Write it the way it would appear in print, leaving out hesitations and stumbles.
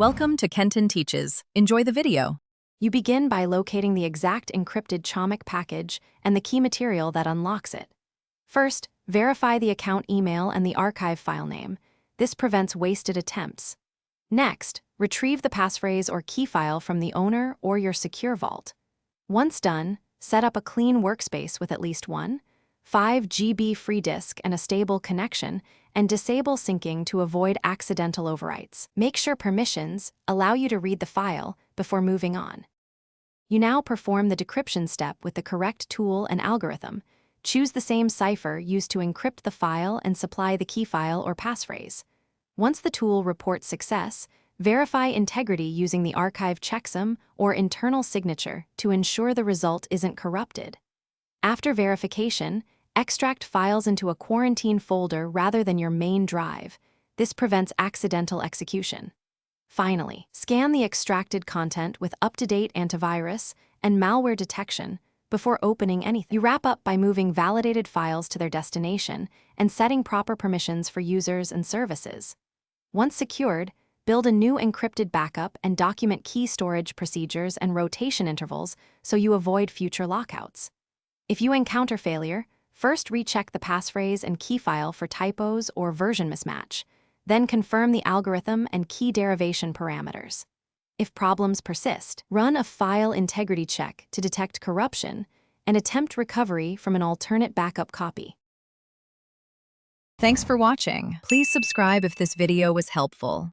Welcome to Kenton Teaches. Enjoy the video. You begin by locating the exact encrypted Chomik package and the key material that unlocks it. First, verify the account email and the archive file name. This prevents wasted attempts. Next, retrieve the passphrase or key file from the owner or your secure vault. Once done, set up a clean workspace with at least 5 GB free disk and a stable connection, and disable syncing to avoid accidental overwrites. Make sure permissions allow you to read the file before moving on. You now perform the decryption step with the correct tool and algorithm. Choose the same cipher used to encrypt the file and supply the key file or passphrase. Once the tool reports success, verify integrity using the archive checksum or internal signature to ensure the result isn't corrupted. After verification, extract files into a quarantine folder rather than your main drive. This prevents accidental execution. Finally, scan the extracted content with up-to-date antivirus and malware detection before opening anything. You wrap up by moving validated files to their destination and setting proper permissions for users and services. Once secured, build a new encrypted backup and document key storage procedures and rotation intervals so you avoid future lockouts. If you encounter failure, first recheck the passphrase and key file for typos or version mismatch, then confirm the algorithm and key derivation parameters. If problems persist, run a file integrity check to detect corruption and attempt recovery from an alternate backup copy. Thanks for watching. Please subscribe if this video was helpful.